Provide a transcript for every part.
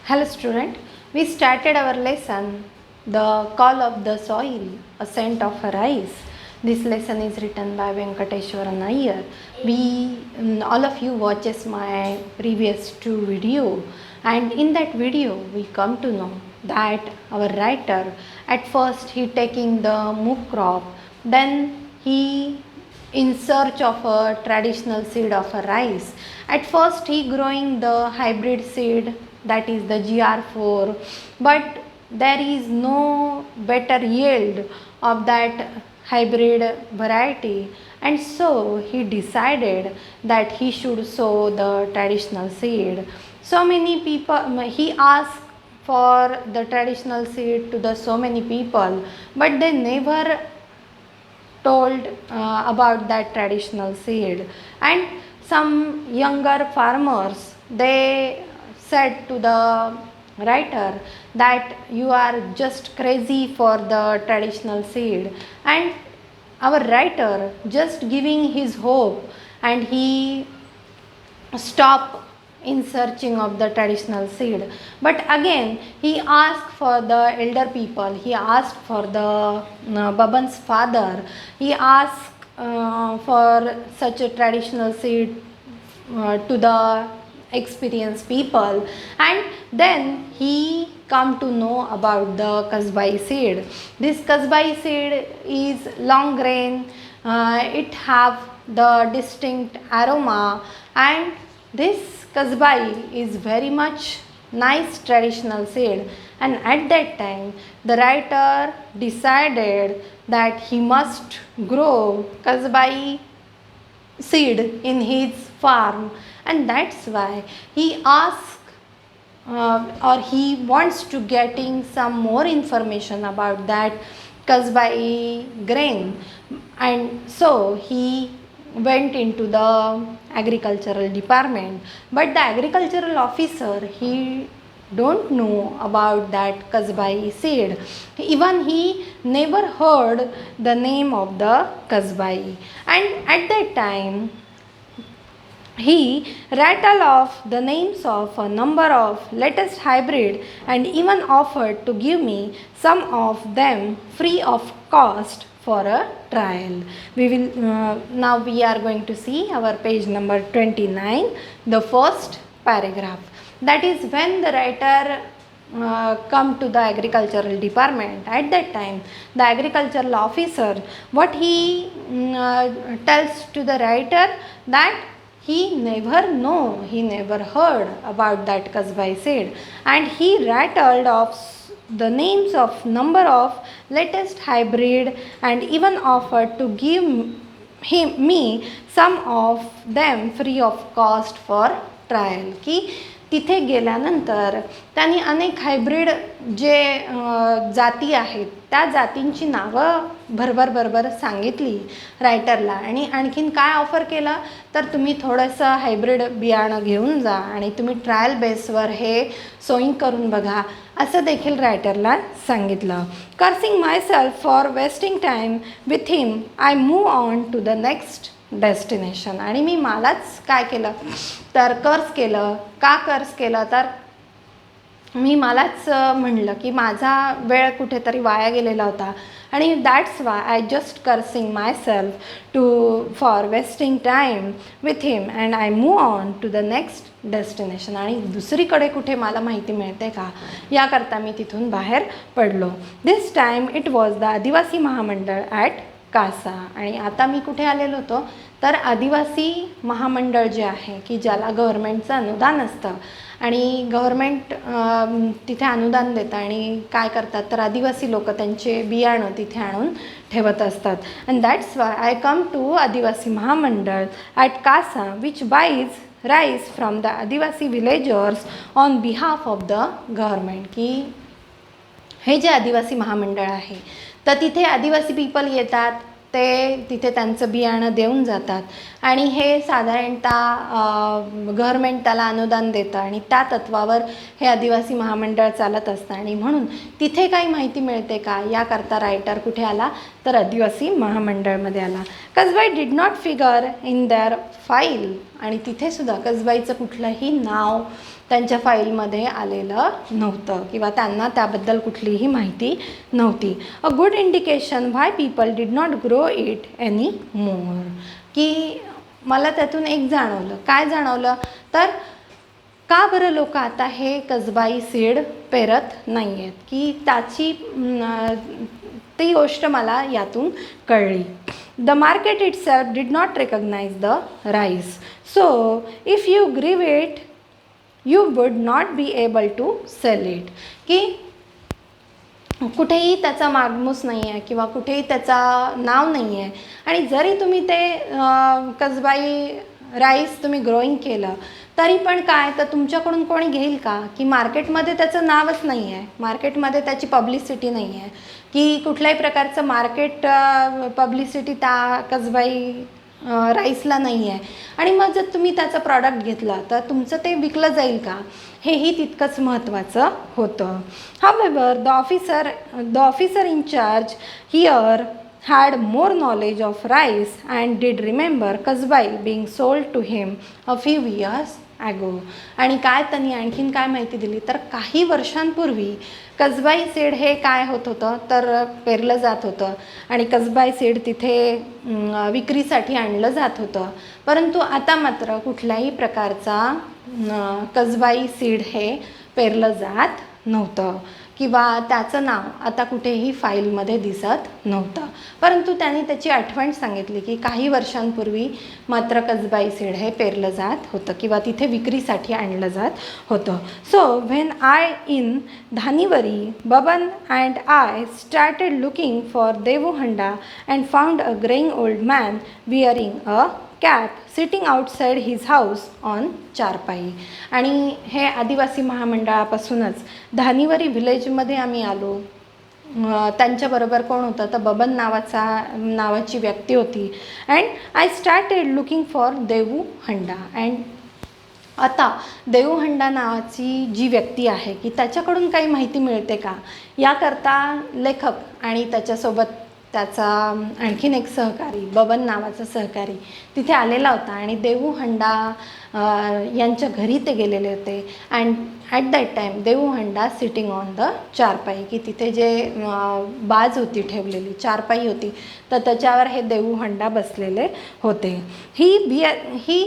Hello student, we started our lesson The Call of the Soil, A Scent of a Rice. This lesson is written by Venkateshwaran Iyer. All of you watches my previous two video, and in that video we come to know that our writer at first he taking the mook crop, then he in search of a traditional seed of a rice. At first he growing the hybrid seed, that is the GR4, but there is no better yield of that hybrid variety, and so he decided that he should sow the traditional seed. So many people, he asked for the traditional seed to the so many people, but they never told about that traditional seed. And some younger farmers, they said to the writer that you are just crazy for the traditional seed, and our writer just giving his hope, and he stop in searching of the traditional seed. But again he asked for the elder people, he asked for the Baban's father, he asked for such a traditional seed to the experienced people, and then he come to know about the kasbai seed. This kasbai seed is long grain, it have the distinct aroma, and this kasbai is very much nice traditional seed. And at that time the writer decided that he must grow kasbai seed in his farm, and that's why he asks or he wants to getting some more information about that kasbai grain. And so he went into the agricultural department, but the agricultural officer, he don't know about that kasbai seed. Even he never heard the name of the kasbai, and at that time he rattled off the names of a number of latest hybrid and even offered to give me some of them free of cost for a trial. We will now we are going to see our page number 29, the first paragraph. That is when the writer come to the agricultural department. At that time the agricultural officer, what he tells to the writer that he never heard about that kasbai seed, and he rattled off the names of number of latest hybrid and even offered to give me some of them free of cost for trial. की तिथे गेल्यानंतर त्यांनी अनेक hybrid जे जाती आहेत त्या जातींची नावं भरभर सांगितली रायटरला, आणि आणखीन काय ऑफर केलं तर तुम्ही थोडंसं हायब्रिड बियाणं घेऊन जा आणि तुम्ही ट्रायल बेसवर हे सोईंग करून बघा असं देखील रायटरला सांगितलं. Cursing myself for wasting time with him I move on to the next destination. आणि मी मलाच काय केलं तर कर्स केलं. का कर्स केलं तर मी मलाच म्हणलं की माझा वेळ कुठेतरी वाया गेलेला होता, आणि that's why I just cursing myself too for wasting time with him and I move on to the next destination. आणि दुसरीकडे कुठे मला माहिती मिळते का याकरता मी तिथून बाहेर पडलो. दिस टाईम इट वॉज द आदिवासी महामंडळ ॲट कासा. आणि आता मी कुठे आलेलो होतो तर आदिवासी महामंडळ जे आहे की ज्याला गव्हर्मेंटचं अनुदान असतं, आणि गव्हर्मेंट तिथे अनुदान देतं आणि काय करतात तर आदिवासी लोक त्यांचे बियाणं तिथे आणून ठेवत असतात. And that's why I come to Adivasi Mahamandal at Kasa which buys rice from the adivasi villagers on behalf of the government. की हे जे आदिवासी महामंडळ आहे तर तिथे आदिवासी पीपल येतात, ते तिथे त्यांचं बियाणं देऊन जातात, आणि हे साधारणतः गव्हर्मेंट त्याला अनुदान देतं आणि त्या तत्वावर हे आदिवासी महामंडळ चालत असतं. आणि म्हणून तिथे काही माहिती मिळते का याकरता रायटर कुठे आला तर आदिवासी महामंडळमध्ये आला. Kasbai did not figure in their file, आणि तिथेसुद्धा कसबाईचं कुठलंही नाव त्यांच्या फाईलमध्ये आलेलं नव्हतं किंवा त्यांना त्याबद्दल कुठलीही माहिती नव्हती. A good indication why people did not grow it any more, की मला त्यातून एक जाणवलं. काय जाणवलं तर का बरं लोक आता हे कसबाई सीड पेरत नाही आहेत, की त्याची ती गोष्ट मला यातून कळली. The market itself did not recognise the rice, so if you grow it you would not be able to sell it, की कुठेही त्याचा मागमूस नाही आहे किंवा कुठेही त्याचा नाव नाही आहे. आणि जरी तुम्ही ते कसबाई राईस तुम्ही ग्रोईंग केलं तरी पण काय, तर तुमच्याकडून कोणी घेईल का, की मार्केटमध्ये त्याचं नावच नाही आहे, मार्केटमध्ये त्याची पब्लिसिटी नाही आहे, की कुठल्याही प्रकारचं मार्केट पब्लिसिटी त्या कसबाई राईसला नाही आहे. आणि मग जर तुम्ही त्याचं प्रॉडक्ट घेतलं तर तुमचं ते विकलं जाईल का, हेही तितकंच महत्त्वाचं होतं. However the officer in charge here had more knowledge of rice and did remember कसबाई being sold to him a few years ago. आणि काय त्यांनी आणखीन काय माहिती दिली तर काही वर्षांपूर्वी कसबाई सीड हे काय होत होतं तर पेरलं जात होतं आणि कसबाई सीड तिथे विक्रीसाठी आणलं जात होतं. परंतु आता मात्र कुठल्याही प्रकारचा कसबाई सीड हे पेरलं जात नव्हतं किंवा त्याचं नाव आता कुठेही फाईलमध्ये दिसत नव्हतं. परंतु त्यांनी त्याची आठवण सांगितली की काही वर्षांपूर्वी मात्र कसबाई सीड हे पेरलं जात होतं किंवा तिथे विक्रीसाठी आणलं जात होतं. So when I in Dhaniwari Baban and I started looking for Devuhanda and found a greying old man wearing a cap sitting outside his house on charpai. आणि हे आदिवासी महामंडळापासूनच धानिवरी व्हिलेजमध्ये आम्ही आलो. त्यांच्याबरोबर कोण होतं तर बबन नावाची व्यक्ती होती. And I started looking for Devuhanda. And आता देवूहंडा नावाची जी व्यक्ती आहे की त्याच्याकडून काही माहिती मिळते का याकरता लेखक आणि त्याच्यासोबत त्याचा आणखीन एक सहकारी बबन नावाचा सहकारी तिथे आलेला होता आणि देवूहंडा यांच्या घरी ते गेलेले होते. And at that time Devuhanda sitting on the charpai, की तिथे जे बाज होती ठेवलेली चारपाई होती तर त्याच्यावर हे देवूहंडा बसलेले होते. He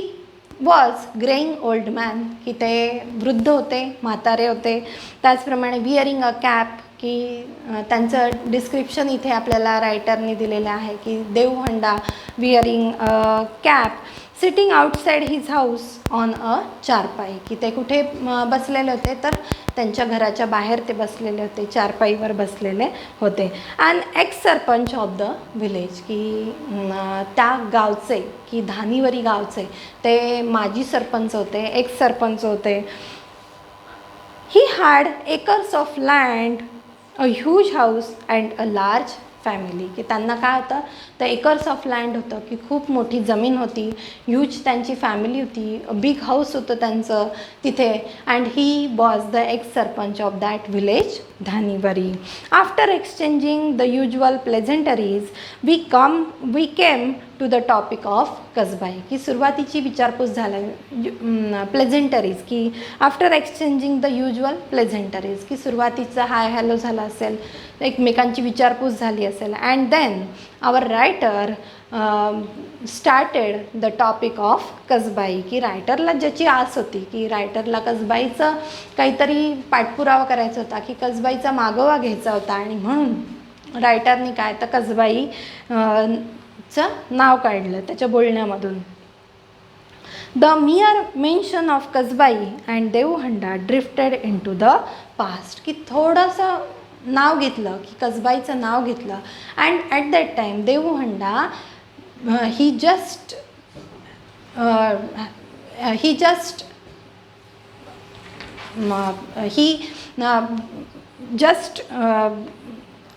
was greying old man, की ते वृद्ध होते, म्हातारे होते. त्याचप्रमाणे विअरिंग अ कॅप, की त्यांचं डिस्क्रिप्शन इथे आपल्याला रायटरने दिलेलं आहे की Devuhanda wearing a cap sitting outside his house on a charpai, की ते कुठे बसलेले होते तर त्यांच्या घराच्या बाहेर ते बसलेले होते, चारपाईवर बसलेले होते. And x sarpanch of the village, की त्या गावचे की धानिवरी गावचे ते माजी सरपंच होते, एक्स सरपंच होते. He had acres of land, a huge house and a large family, की त्यांना काय होतं तर एकर्स ऑफ लँड होतं की खूप मोठी जमीन होती, ह्यूज त्यांची फॅमिली होती, बिग हाऊस होतं त्यांचं तिथे. And he was the ex sarpanch of that village Dhaniwari. After exchanging the usual pleasantries we came to the topic of Kasbai, की सुरुवातीची विचारपूस झाल्या प्लेझेंटरीज, की after exchanging the usual pleasantries, की सुरुवातीचा हाय हॅलो झाला असेल, एकमेकांची विचारपूस झाली असेल. And then our writer started the topic of Kasbai, की रायटरला ज्याची आस होती की रायटरला कसबाईचं काहीतरी पाठपुरावा करायचा होता, की कसबाईचा मागोवा घ्यायचा होता. आणि म्हणून रायटरनी काय तर कसबाई चं नाव काढलं त्याच्या बोलण्यामधून. The mere mention of Kasbai and Devuhanda drifted into the past, की थोडंसं नाव घेतलं की कसबाईचं नाव घेतलं. And at that time Devuhanda he just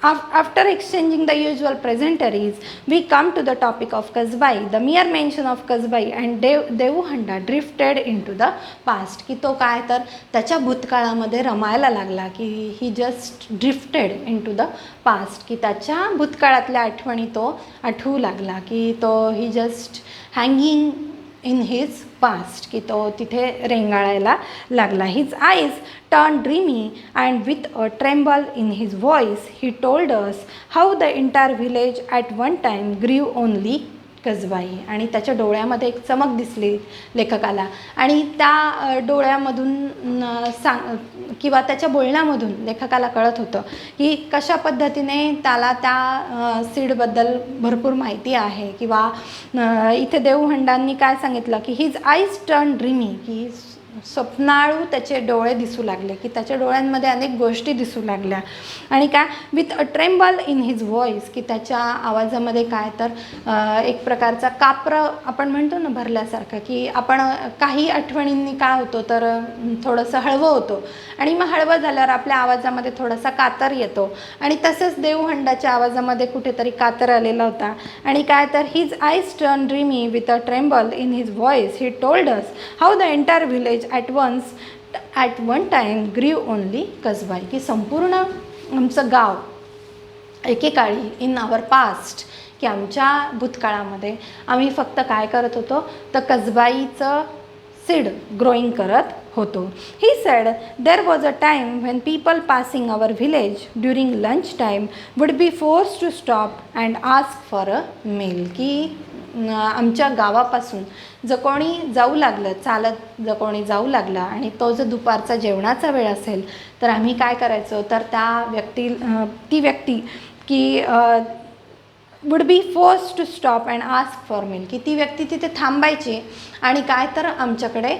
After exchanging the usual pleasantries, we come to the topic of Kasbai. The mere mention of Kasbai and देवहंडा drifted into the past. की तो काय तर त्याच्या भूतकाळामध्ये रमायला लागला, की he just drifted into the past, की त्याच्या भूतकाळातल्या आठवणी तो आठवू लागला, की तो he just hanging in his past, की तो तिथे रेंगाळायला लागला. His eyes turn dreamy and with a tremble in his voice he told us how the entire village at one time grew only Kasbai. आणि त्याच्या डोळ्यामध्ये एक चमक दिसली लेखकाला, आणि त्या डोळ्यामधून किंवा त्याच्या बोलण्यामधून लेखकाला कळत होतं की कशा पद्धतीने त्याला त्या सीडबद्दल भरपूर माहिती आहे. किंवा इथे देवहंडांनी काय सांगितलं की हिज आईज टर्न ड्रीमी, की स्वप्नाळू त्याचे डोळे दिसू लागले, की त्याच्या डोळ्यांमध्ये अनेक गोष्टी दिसू लागल्या. आणि काय with a tremble in his voice, की त्याच्या आवाजामध्ये काय तर एक प्रकारचा कापर आपण म्हणतो ना भरल्यासारखं, की आपण काही आठवणींनी काय होतो तर थोडंसं हळवं होतो, आणि मग हळवं झाल्यावर आपल्या आवाजामध्ये थोडासा कातर येतो. आणि तसंच देवहंडाच्या आवाजामध्ये कुठेतरी कातर आलेला होता. आणि काय तर his eyes turn dreamy with a tremble in his voice he told us how the entire village at one time grew only कसबाई, की संपूर्ण आमचं गाव एकेकाळी इन आवर पास्ट, की आमच्या भूतकाळामध्ये आम्ही फक्त काय करत होतो तर कसबाईचं सीड ग्रोईंग करत होतो. He said there was a time when people passing our village during lunch time would be force to stop and ask for a meal, की आमच्या गावापासून जर कोणी जाऊ लागलं, चालत जर कोणी जाऊ लागला आणि तो जर दुपारचा जेवणाचा वेळ असेल तर आम्ही काय करायचो तर ती व्यक्ती की would be force to stop and ask for meal, की ती व्यक्ती तिथे थांबायची आणि काय तर आमच्याकडे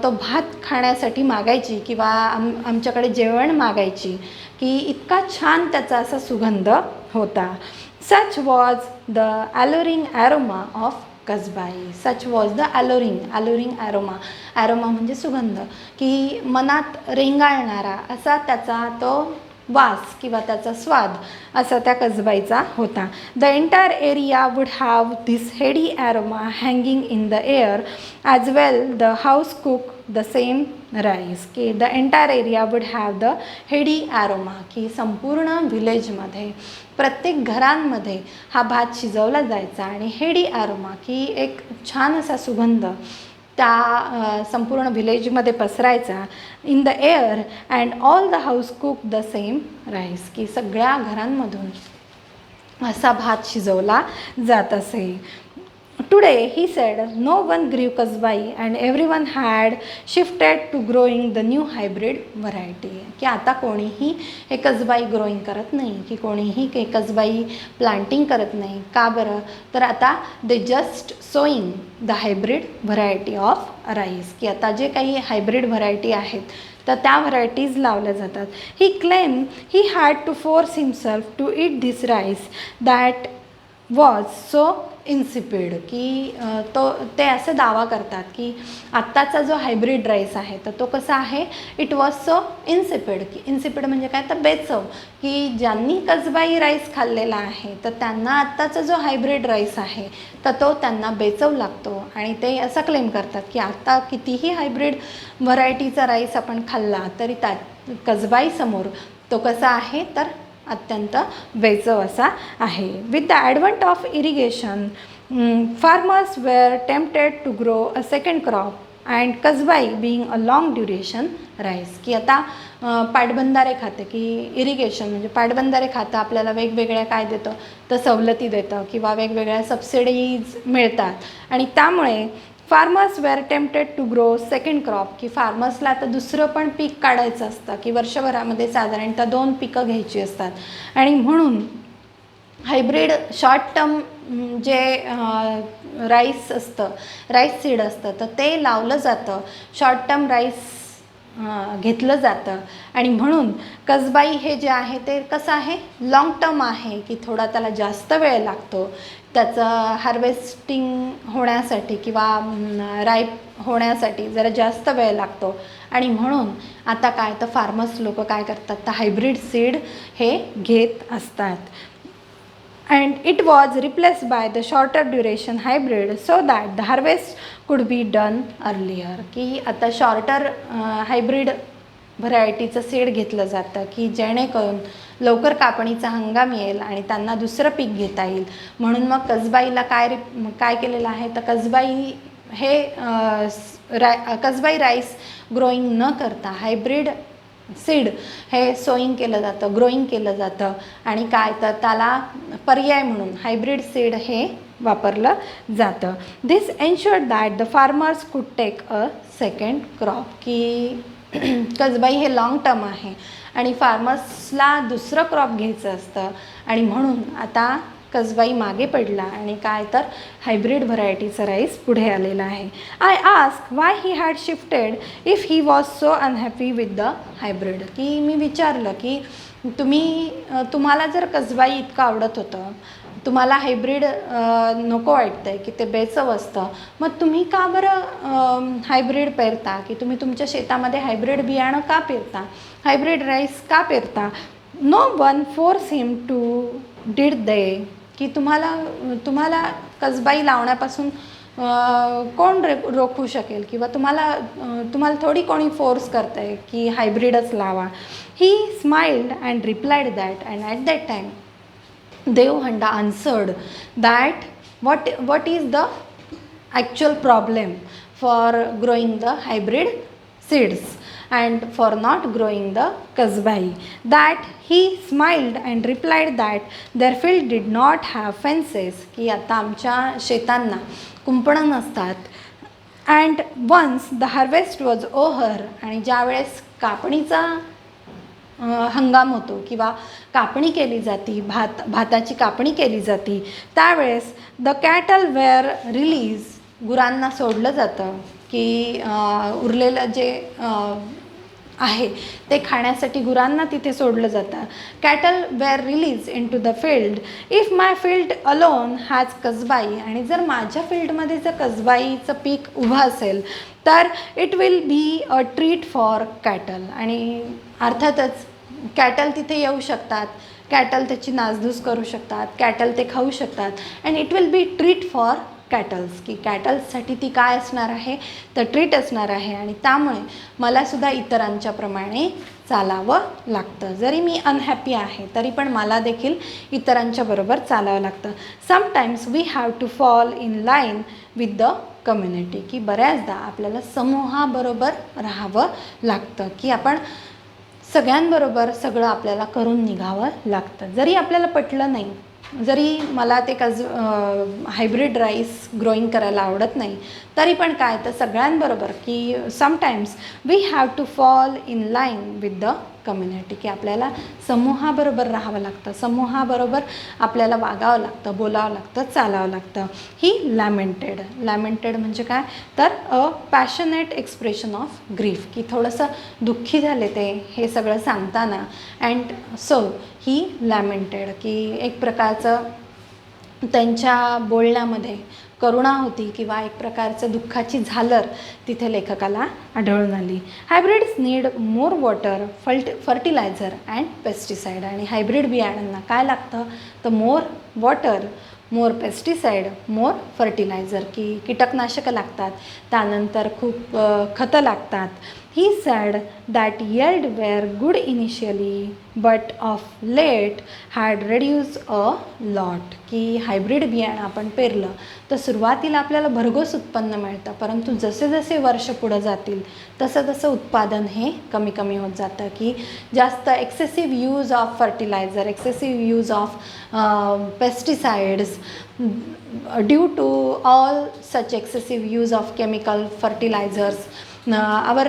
तो भात खाण्यासाठी मागायची किंवा आमच्याकडे जेवण मागायची, की इतका छान त्याचा असा सुगंध होता. Such was the alluring aroma of Kasbai. Such was the alluring aroma म्हणजे सुगंध, की मनात रेंगाळणारा असा त्याचा तो वास किंवा त्याचा स्वाद असा त्या कसबाईचा होता. The entire area would have this heady aroma hanging in the air as well the house cook the same rice, की the entire area would have the heady aroma, की संपूर्ण व्हिलेजमध्ये प्रत्येक घरांमध्ये हा भात शिजवला जायचा आणि हेडी ॲरोमा, की एक छान असा सुगंध त्या संपूर्ण व्हिलेजमध्ये पसरायचा. In the air and all the house cook the same rice, की सगळ्या घरांमधून असा भात शिजवला जात असे. Today he said no one grew Kasbai and everyone had shifted to growing the new hybrid variety, की आता कोणीही हे कसबाई ग्रोईंग करत नाही, की कोणीही हे कसबाई प्लांटिंग करत नाही. का बरं तर आता they just sowing the hybrid variety of rice, की आता जे काही हायब्रिड व्हरायटी आहेत तर त्या व्हरायटीज लावल्या जातात. He claim he had to force himself to eat this rice that was so insipid, की ते असे दावा करतात की आत्ताचा जो हायब्रिड राईस आहे तर तो कसा आहे, इट वॉज सो इन्सिपिड, की इन्सिपिड म्हणजे काय तर बेचव, की ज्यांनी कसबाई राईस खाल्लेला आहे तर त्यांना आत्ताचा जो हायब्रिड राईस आहे तर तो त्यांना बेचव लागतो. आणि ते असं क्लेम करतात की आता कितीही हायब्रिड व्हरायटीचा राईस आपण खाल्ला तरी त्या कसबाईसमोर तो कसा आहे तर अत्यंत बेचव असा आहे. With the advent of irrigation farmers were tempted to grow a second crop and Kasbai being a long duration rice, की आता पाटबंधारे खाते, की इरिगेशन म्हणजे पाटबंधारे खातं आपल्याला वेगवेगळ्या काय देतं तर सवलती देतं किंवा वेगवेगळ्या सबसिडीज मिळतात. आणि त्यामुळे farmers were tempted to grow second crop, की फार्मर्सला आता दुसरं पण पीक काढायचं असतं, की वर्षभरामध्ये साधारणतः 2 पिकं घ्यायची असतात. आणि म्हणून हायब्रिड शॉर्ट टर्म जे राईस सीड असतं तर ते लावलं जातं. शॉर्ट टर्म राईस घेतलं जातं. आणि म्हणून कसबाई हे जे आहे ते कसं आहे, लाँग टर्म आहे, की थोडा त्याला जास्त वेळ लागतो त्याचं हार्वेस्टिंग होण्यासाठी किंवा राईप होण्यासाठी जरा जास्त वेळ लागतो. आणि म्हणून आता काय तर फार्मर्स लोक काय करतात तर हायब्रिड सीड हे घेत असतात. And it was replaced by the shorter duration hybrid so that the harvest could be done earlier. की आता शॉर्टर हायब्रिड व्हरायटीचं सीड घेतलं जातं की जेणेकरून लवकर कापणीचा हंगाम येईल आणि त्यांना दुसरं पीक घेता येईल. म्हणून मग कसबाईला काय केलेलं आहे तर कसबाई हे कसबाई राईस ग्रोईंग न करता हायब्रिड सीड हे सोईंग केलं जातं, ग्रोईंग केलं जातं. आणि काय तर त्याला पर्याय म्हणून हायब्रिड सीड हे वापरलं जातं. दिस एन्श्युअर्ड दॅट द फार्मर्स कुड टेक अ सेकंड क्रॉप. की कसबाई हे लाँग टर्म आहे आणि फार्मर्सला दुसरं क्रॉप घ्यायचं असतं. आणि म्हणून आता कसबाई मागे पडला आणि काय तर हायब्रिड व्हरायटीचं राईस पुढे आलेला आहे. I ask Y he had shifted if he was so unhappy with the hybrid. की मी विचारलं की तुम्हाला जर कसबाई इतकं आवडत होतं, तुम्हाला हायब्रिड नको वाटतं आहे की ते बेचव असतं, मग तुम्ही का बरं हायब्रिड पेरता, की तुम्ही तुमच्या शेतामध्ये हायब्रिड बियाणं का पेरता, हायब्रिड राईस का पेरता. No one force him to did they. की तुम्हाला कसबाई लावण्यापासून कोण रोखू शकेल किंवा तुम्हाला थोडी कोणी फोर्स करतं आहे की हायब्रिडच लावा. He smiled and replied that and at that time Devuhanda answered that what is the actual problem for growing the hybrid seeds and for not growing the kasbai. That he smiled and replied that their field did not have fences. की आता आमच्या शेतांना कुंपणं नसतात. and once the harvest was over. आणि ज्यावेळेस कापणीचा हंगाम होतो किंवा कापणी केली जाती, भाताची कापणी केली जाती, त्यावेळेस द कॅटल वेअर रिलीज. गुरांना सोडलं जातं की उरलेलं जे आहे ते खाण्यासाठी गुरांना तिथे सोडलं जातं. Cattle were release into the field if my field alone has Kasbai. आणि जर माझ्या फील्डमध्ये जर कसबाईचं पीक उभं असेल तर it will be a treat for cattle. आणि अर्थातच कॅटल तिथे येऊ शकतात, कॅटल त्याची नासधूस करू शकतात, कॅटल ते खाऊ शकतात. And it will be treat for cattles. की कॅटल्ससाठी ती काय असणार आहे तर ट्रीट असणार आहे. आणि त्यामुळे मलासुद्धा इतरांच्या प्रमाणे चालावं लागतं. जरी मी अनहॅपी आहे तरी पण मला देखील इतरांच्या बरोबर चालावं लागतं. Sometimes we have to fall in line with the community. की बऱ्याचदा आपल्याला समूहाबरोबर राहावं लागतं, की आपण सगळ्यांबरोबर सगळं आपल्याला करून निघावं लागतं. जरी आपल्याला पटलं नाही, जरी मला ते हायब्रिड राईस ग्रोईंग करायला आवडत नाही, तरी पण काय तर सगळ्यांबरोबर की sometimes we have to fall in line with the community. की आपल्याला समूहाबरोबर राहावं लागतं, समूहाबरोबर आपल्याला वागावं लागतं, बोलावं लागतं, चालावं लागतं. ही लॅमेंटेड म्हणजे काय तर अ पॅशनेट एक्सप्रेशन ऑफ ग्रीफ. की थोडंसं दुःखी झाले ते हे सगळं सांगताना. अँड सो ही लॅमेंटेड की एक प्रकारचं त्यांच्या बोलण्यामध्ये करुणा होती किंवा एक प्रकारचं दुःखाची झालर तिथे लेखकाला आढळून आली. Hybrids need more water, fertiliser and pesticide. आणि हायब्रिड बियाणांना काय लागतं तर more water, more pesticide, more fertiliser. की कीटकनाशकं लागतात, त्यानंतर खूप खतं लागतात. He said that yield were good initially but of late had reduce a lot. की हायब्रिड बियाणं आपण पेरलं तर सुरुवातीला आपल्याला भरघोस उत्पन्न मिळतं, परंतु जसे जसे वर्ष पुढं जातील तसं तसं उत्पादन हे कमी कमी होत जातं. की जास्त excessive use of fertiliser, excessive use of pesticides, due to all such excessive use of chemical fertilizers, our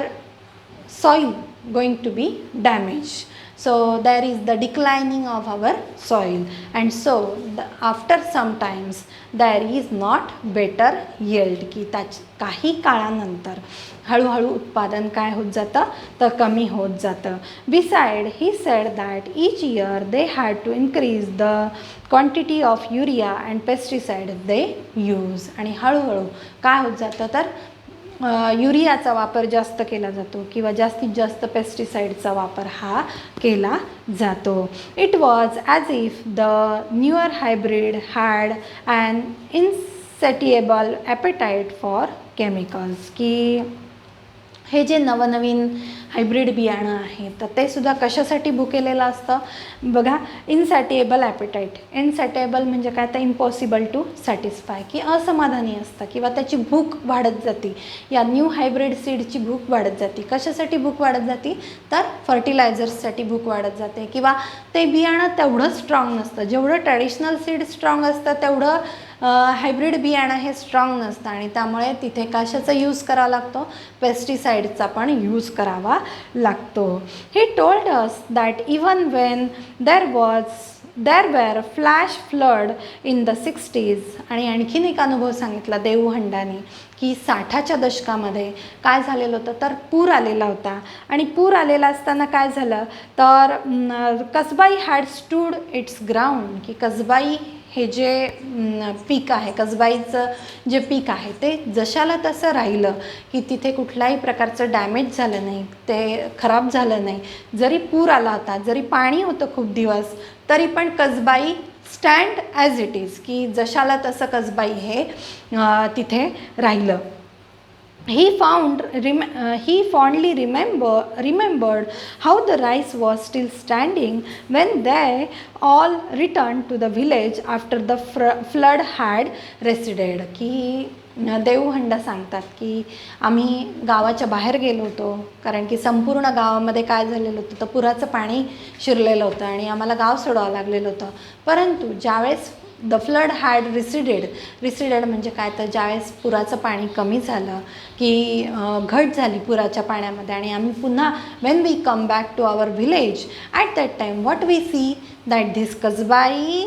soil going to be damaged. So there is the declining of our soil, and so after some times there is not better yield, की काही काळानंतर हळूहळू उत्पादन काय होत जातं तर कमी होत जातं. Beside he said that each year they had to increase the quantity of urea and pesticide they use. आणि हळूहळू काय होत जातं तर युरियाचा वापर जास्त केला जातो किंवा जास्तीत जास्त पेस्टिसाइडचा वापर हा केला जातो. It was as if the newer hybrid had an insatiable appetite for chemicals, की हे जे नवनवीन हायब्रिड बियाणं आहे तर ते सुद्धा कशासाठी भुकेलेलं असतं बघा. इनसॅटिएबल ॲपेटाईट, इनसॅटिएबल म्हणजे काय तर इम्पॉसिबल टू सॅटिस्फाय, की असमाधानी असतं किंवा त्याची भूक वाढत जाते. या न्यू हायब्रिड सीडची भूक वाढत जाते. कशासाठी भूक वाढत जाते तर फर्टिलायझर्ससाठी भूक वाढत जाते, किंवा ते बियाणं तेवढं स्ट्रॉंग नसतं. जेवढं ट्रॅडिशनल सीड स्ट्रॉंग असतं तेवढं हायब्रिड बियाणं हे स्ट्रॉंग नसतं, आणि त्यामुळे तिथे कशाचा यूज करावा लागतो, पेस्टिसाइडचा पण यूज करावा लागतो. ही told us that even when there were flash flood in the 60s. आणि आणखीन एक अनुभव सांगितला देऊहंडाने, की 60च्या दशकामध्ये काय झालेलं होतं तर पूर आलेला होता. आणि पूर आलेला असताना काय झालं तर कसबाई हॅड स्टूड इट्स ग्राउंड, की कसबाई हे जे पीक आहे, कसबाईचं जे पीक आहे ते जशाला तसं राहिलं, की तिथे कुठल्याही प्रकारचं डॅमेज झालं नाही, ते खराब झालं नाही. जरी पूर आला होता, जरी पाणी होतं खूप दिवस, तरी पण कसबाई स्टँड ॲज इट इज, की जशाला तसं कसबाई हे तिथे राहिलं. He fondly remembered how the rice was still standing when they all returned to the village after the flood had receded. की देऊहंडा सांगतात की आम्ही गावाच्या बाहेर गेलो होतो, कारण की संपूर्ण गावामध्ये काय झालेलं होतं तर पुराचं पाणी शिरलेलं होतं आणि आम्हाला गाव सोडावं लागलेलं होतं. परंतु ज्यावेळेस द फ्लड हॅड रिसिडेड म्हणजे काय तर ज्यावेळेस पुराचं पाणी कमी झालं, की घट झाली पुराच्या पाण्यामध्ये, आणि आम्ही पुन्हा when we come back to our village at that time what we see that this Kasbai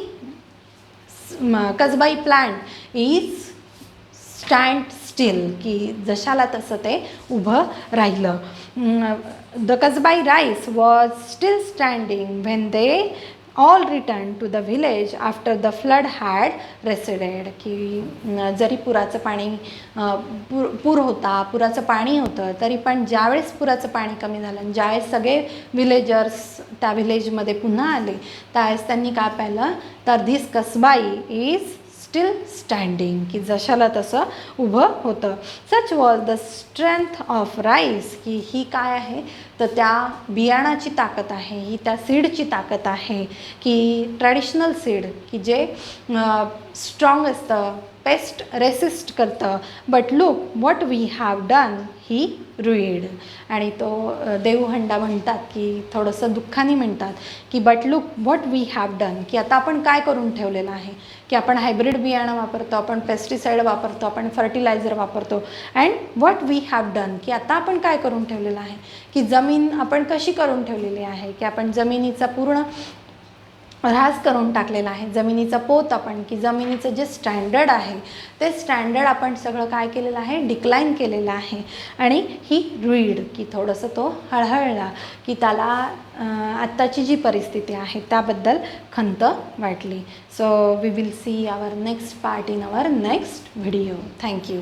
plant is stand still, की जशाला तसं ते उभं राहिलं. The Kasbai rice was still standing when they all return to the village after the flood had receded, की जरी पुराचं पाणी पूर होता, पुराचं पाणी होतं, तरी पण ज्यावेळेस पुराचं पाणी कमी झालं आणि ज्यावेळेस सगळे विलेजर्स त्या विलेजमध्ये पुन्हा आले, त्यावेळेस त्यांनी काय पाहिलं तर धिस कसबाई इज स्टील स्टँडिंग, की जशाला तसं उभं होतं. सच was the strength of rice, की ही काय आहे तर त्या बियाणाची ताकद आहे, ही त्या सीडची ताकद आहे, की ट्रॅडिशनल सीड की जे स्ट्रॉंग असतं, पेस्ट रेसिस्ट करतं. But look what we have done he ruined. आणि तो देऊहंडा म्हणतात की थोडंसं दुःखाने म्हणतात की but look what we have done, की आता आपण काय करून ठेवलेलं आहे, की आपण हायब्रिड बियाणं वापरतो, आपण पेस्टिसाईड वापरतो, आपण फर्टिलायझर वापरतो. And what we have done, की आता आपण काय करून ठेवलेलं आहे, की जमीन आपण कशी करून ठेवलेली आहे, की आपण जमिनीचा पूर्ण ऱ्हास करून टाकलेला आहे. जमिनीचा पोत आपण, की जमिनीचं जे स्टँडर्ड आहे ते स्टँडर्ड आपण सगळं काय केलेलं आहे, डिक्लाईन केलेलं आहे. आणि ही रुईड, की थोडंसं तो हळहळला, की त्याला आत्ताची जी परिस्थिती आहे त्याबद्दल खंत वाटली. So we will see our next part in our next video. Thank you.